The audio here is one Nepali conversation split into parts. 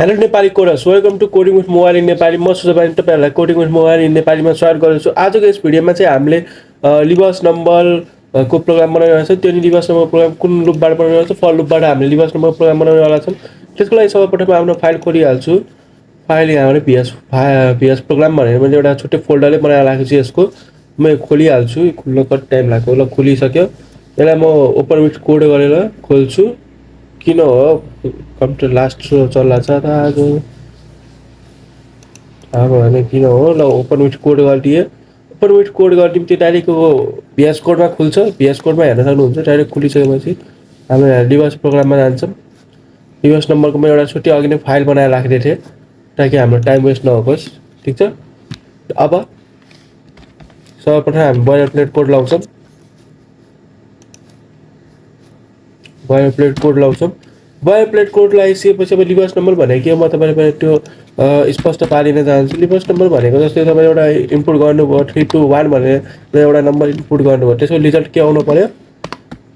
Hello Nepali coders, welcome to coding with mobile in Nepali. म सुजबानी तपाईँहरूलाई कोडिङ विथ मोबाइल इन नेपालीमा स्वागत गर्दछु। आजको यस भिडियोमा चाहिँ हामीले लिभर्स नम्बरको प्रोग्राम बनाइरहेको छ। त्यो लिभर्स नम्बर प्रोग्राम कुन लुपबाट बनाइरहेको छ, फर लुपबाट हामीले लिभर्स नम्बर प्रोग्राम बनाउनेवाला छौँ। त्यसको लागि सर्वप्रथम आफ्नो फाइल खोलिहाल्छु। फाइल यहाँबाट भिएस प्रोग्राम भनेर मैले एउटा छुट्टै फोल्डरले बनाएर राखेको छु। यसको म खोलिहाल्छु। खुल्न कति टाइम लाग्यो, ल खोलिसक्यो। यसलाई म ओपन विथ कोड गरेर खोल्छु। किन हो कम्प्युटर लास्ट चल्ला छ त आज, थाहा भएन किन हो। ल ओपन विथ कोड गरिदिएँ। ओपन विथ कोड गरिदिउँ त्यो डाइरेक्ट भिएस कोडमा खुल्छ। भिएस कोडमा हेर्न सक्नुहुन्छ। डाइरेक्ट खुलिसकेपछि हामी लिभर्स प्रोग्राममा जान्छौँ। लिभर्स नम्बरको म एउटा छुट्टै अघि नै फाइल बनाएर राखिदिएको थिएँ ताकि हाम्रो टाइम वेस्ट नहोस्। ठिक छ। अब सर्वप्रथम हामी बोइलरप्लेट कोड लाउँछौँ। बोइलरप्लेट कोड लाउँछौँ। बोइलरप्लेट कोड लगाइसकेपछि अब लिभर्स नम्बर भनेको के हो म तपाईँलाई त्यो स्पष्ट पारिन चाहन्छु। लिभर्स नम्बर भनेको जस्तै तपाईँ एउटा इनपुट गर्नुभयो 3 to 1 भनेर एउटा नम्बर इनपुट गर्नुभयो। त्यसको रिजल्ट के आउनु पऱ्यो,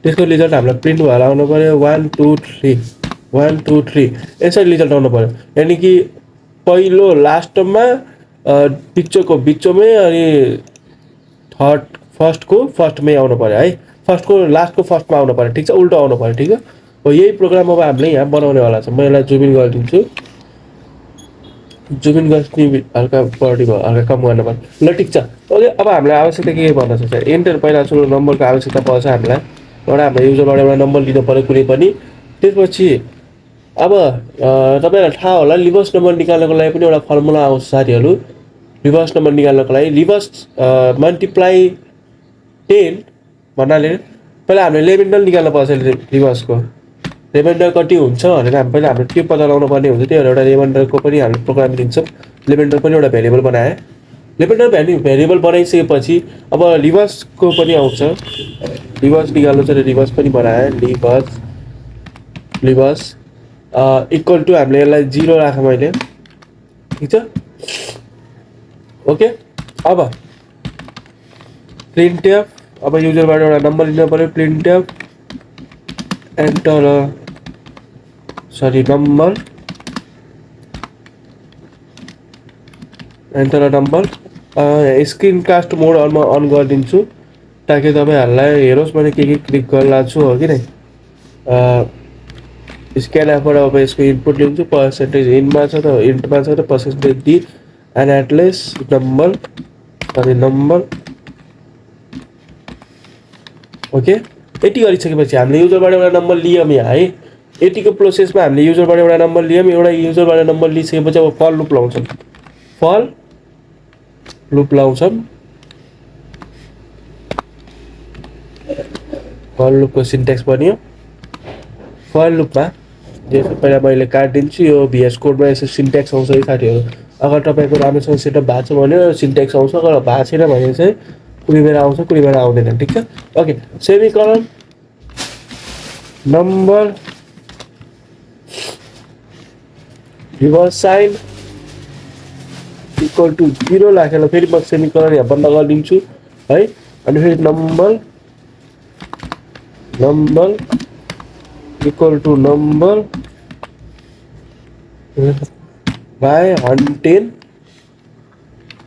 त्यसको रिजल्ट हामीलाई प्रिन्ट भएर आउनु पऱ्यो 1 2 3 1 2 3 यसरी रिजल्ट आउनु पऱ्यो। यानि कि पहिलो लास्टमा बिचमै अनि फर्स्टको फर्स्टमै आउनु पऱ्यो है। फर्स्टको लास्टको फर्स्टमा आउनु पऱ्यो। ठिक छ, उल्टो आउनु पऱ्यो। ठिक छ, हो यही प्रोग्राम अब हामीले यहाँ बनाउनेवाला छ। म यसलाई जुम इन गरिदिन्छु। जुम इन गर्नु हल्का बढी भयो, हल्का कम गर्नु पर्यो। ल ठिक छ। अब हामीलाई आवश्यकता के पर्न सक्छ, इन्टर पहिला सुरु नम्बरको आवश्यकता पर्छ हामीलाई। एउटा हाम्रो युजरबाट एउटा नम्बर लिनु पऱ्यो कुनै पनि। त्यसपछि अब तपाईँहरूलाई थाहा होला लिभर्स नम्बर निकाल्नको लागि पनि एउटा फर्मुला आउँछ साथीहरू। लिभर्स नम्बर निकाल्नको लागि लिभर्स मल्टिप्लाई 10 भन्नाले पहिला हामीले लेभेन्डर निकाल्नु पर्छ। लिभर्सको लेभेन्डर कति हुन्छ भनेर हामी पहिला हाम्रो त्यो पत्ता लगाउनु पर्ने हुन्छ। त्यही भएर एउटा लेभेन्डरको पनि हामीले प्रोग्राम दिन्छौँ। लेभेन्डर पनि एउटा भेरिएबल बनाएँ। लेभेन्डर भेरिएबल बनाइसकेपछि अब लिभर्सको पनि आउँछ। लिभर्स निकाल्नु छ, लिभर्स पनि बनाएँ। लिभर्स इक्वल टु हामीले यसलाई 0 राखेँ मैले। ठिक छ, ओके। अब प्रिन्टएफ, अब युजरबाट एउटा नम्बर लिनु पऱ्यो। Printf enter number enter number. Screen cast mode on गरिदिन्छु ताकि तपाईँहरूलाई हेरोस् मैले के क्लिक गरिरहेको छु, हो कि नै। स्क्यान एपबाट अब यसको इनपुट लिन्छु। पर्सेन्टेज इनमा छ त इन्टमा छ त percentage d and at least number okay. यति गरिसकेपछि हामीले युजरबाट एउटा नम्बर लियौँ यहाँ है। यतिको प्रोसेसमा हामीले युजरबाट एउटा नम्बर लियौँ। एउटा युजरबाट नम्बर लिइसकेपछि अब फल लुप लाउँछौँ। फल लुपको सिन्ट्याक्स बन्यो। फल लुपमा जस्तो पहिला मैले काटिदिन्छु। यो भिएस कोडमा यसो सिन्ट्याक्स आउँछ है साथीहरू। अगर तपाईँको राम्रोसँग सेटअप भएको छ भने सिन्ट्याक्स आउँछ, अगर भएको छैन भने चाहिँ कुनै बेला आउँछ कुनै बेला आउँदैन। ठिक छ, okay. Semicolon number reverse sign equal to 0 राखेर फेरि म सेमिकलन यहाँ बन्द गरिदिन्छु है। अनि फेरि number equal to number by 110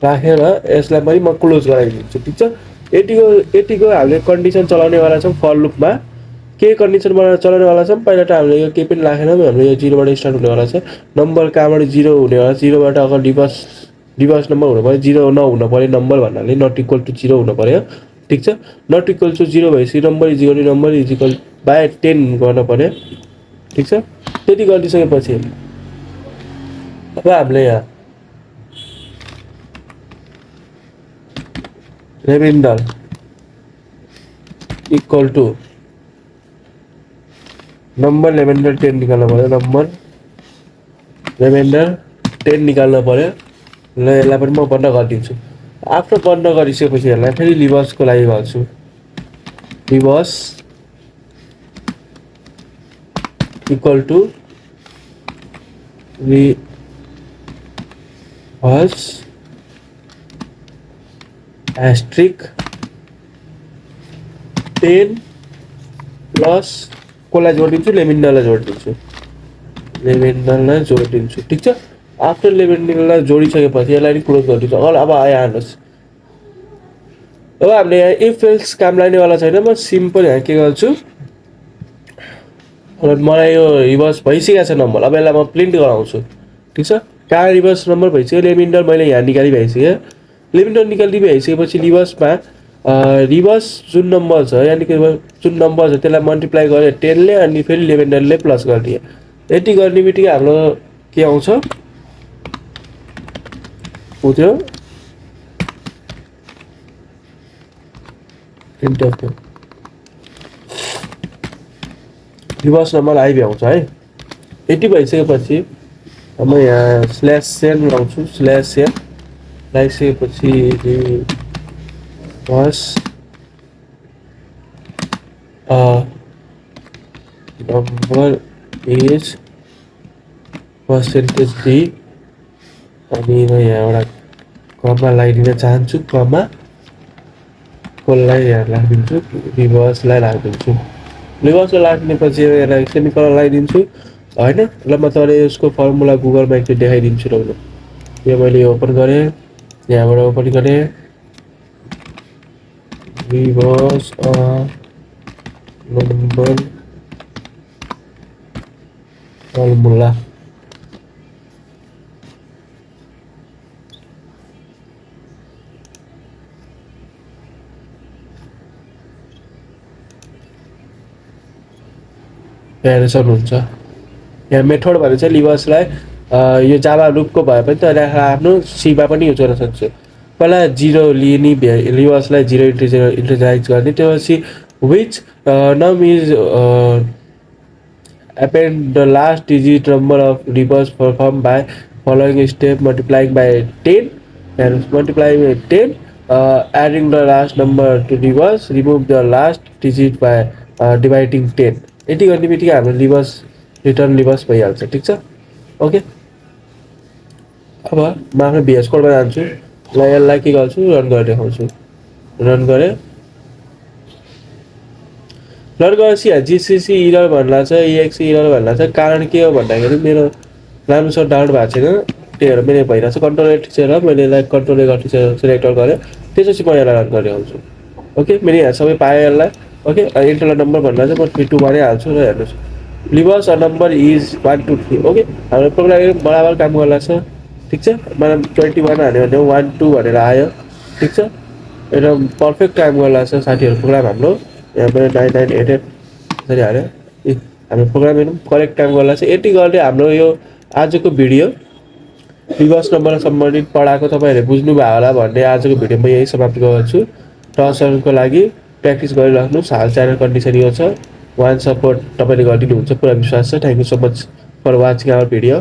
राखेर यसलाई पनि म क्लोज गराइदिन्छु। ठिक छ, यतिको हामीले कन्डिसन चलाउनेवाला छौँ फर लुपमा। के कन्डिसनबाट चलाउनेवाला छौँ पहिला त हामीले यो केही पनि राखेनौँ। हाम्रो यो 0बाट स्टार्ट हुनेवाला छ। नम्बर कहाँबाट 0 हुनेवाला, 0बाट अगर लिभर्स नम्बर हुनु पऱ्यो 0 नहुनु पऱ्यो नम्बर भन्नाले नट इक्वल टु 0 हुनु पऱ्यो। ठिक छ, नट इक्वल टु 0 भएपछि नम्बर इज इक्वल बाई 10 गर्नु पऱ्यो। ठिक छ, त्यति गरिदिइसकेपछि अब हामीले यहाँ remainder equal to number remainder 10 निकाल्नु पऱ्यो। नम्बर रिमाइन्डर 10 निकाल्नु पऱ्यो। ल यसलाई पनि म बन्द गरिदिन्छु। आफ्टर बन्द गरिसकेपछि यसलाई फेरि लिभर्सको लागि गर्छु। लिभर्स इक्वल टु लिभर्स एस्ट्रिक 10 प्लस कसलाई जोडिदिन्छु, लेमिन्डरलाई जोडिदिन्छु। लेभेन्डरलाई जोडिदिन्छु ठिक छ। आफ्टर लेभेन्डरलाई जोडिसकेपछि यसलाई नि क्लोज गरिदिन्छु। अब आयो हेर्नुहोस्, अब हामीले यहाँ इफ एल्स काम लाग्नेवाला छैन। म सिम्पल यहाँ के गर्छु, अब मलाई यो रिभर्स भइसकेको छ नम्बर। अब यसलाई म प्रिन्ट गराउँछु ठिक छ। कहाँ रिभर्स नम्बर भइसक्यो, लेभेन्डर मैले यहाँ निकाली भइसक्यो। लेभेन्डर निकालिदिइ भइसकेपछि रिभर्समा रिभर्स जुन नम्बर छ, यानि कि जुन नम्बर छ त्यसलाई मल्टिप्लाई गरेँ 10ले, अनि फेरि लेभेन्डरले प्लस गरिदिएँ। यति गर्ने बित्तिकै हाम्रो के आउँछ, बुझ्यो, इन्टर रिभर्स नम्बर आइबी आउँछ है। यति भइसकेपछि म यहाँ स्ल्यास सेन लाउँछु। स्ल्यास सेन लगाइसकेपछि reverse number is percentage d, अनि म यहाँ एउटा कमा लगाइदिन चाहन्छु। कमा कसलाई यहाँ राखिदिन्छु, रिभर्सलाई राखिदिन्छु। रिभर्सलाई राखिदिएपछि यसलाई सेमिकलन लगाइदिन्छु होइन। ल म तपाईँलाई यसको फर्मुला गुगलमा एकचोटि देखाइदिन्छु। तपाईँले यो मैले ओपन गरेँ, यहाँबाट ओपन गरेँ रिभर्स नम्बर फर्मुला। यहाँ सक्नुहुन्छ, यहाँ मेथड भने चाहिँ रिभर्सलाई यो जाभा लुपको भए पनि त आफ्नो सीमा पनि युज गर्न सक्छु। पहिला 0 लिने, रिभर्सलाई 0 इन्टिजराइज गर्ने, त्यसपछि विच नम is append the last digit number of reverse performed by following step, multiplying by 10 and multiplying by 10, adding the last number to reverse, remove the last digit by dividing 10। यति गर्ने बित्तिकै हाम्रो रिभर्स रिटर्न रिभर्स भइहाल्छ ठिक छ। ओके, अब म आफ्नो भिएस कोडमा जान्छु। ल यसलाई के गर्छु, रन गरेर देखाउँछु। रन गरेँ, रन गरेपछि जिसिसी इरर भन्ला छ, इएक्स इरर भन्ला छ। कारण के हो भन्दाखेरि मेरो राम्रोसँग डाउनलोड भएको छैन, त्यही भएर मैले भइरहेको छ। कन्ट्रोल ए थिचेर मैले यसलाई कन्ट्रोल ए गर्छु, सेलेक्टर गरेँ, त्यसपछि म यसलाई रन गरेर आउँछु। ओके, मैले यहाँ सबै पाएँ यसलाई। ओके, इन्टर नम्बर भन्दा चाहिँ म 2 हाल्छु। र हेर्नुहोस्, रिभर्स नम्बर इज 1 2 3। ओके, हाम्रो प्रोग्राम बराबर काम गर्ला छ ठिक छ। मलाई 21 हाल्यो भने 1 2 भनेर आयो ठिक छ। एकदम पर्फेक्ट काम गर्ला छ साथीहरू प्रोग्राम हाम्रो। यहाँ मैले 9988 त्यसरी हाल्यो, हाम्रो प्रोग्राम एकदम करेक्ट काम गर्ला छ। यति गर्ने हाम्रो यो आजको भिडियो रिभर्स नम्बर सम्बन्धित पढाएको तपाईँहरूले बुझ्नुभयो होला भन्ने आजको भिडियो म यही समाप्त गर्छु। टर्चहरूको लागि प्र्याक्टिस गरिराख्नुहोस्। हाल च्यानल कन्डिसन यो छ, वान सपोर्ट तपाईँले गरिदिनुहुन्छ, पुरा विश्वास छ। Thank you so much for watching our video.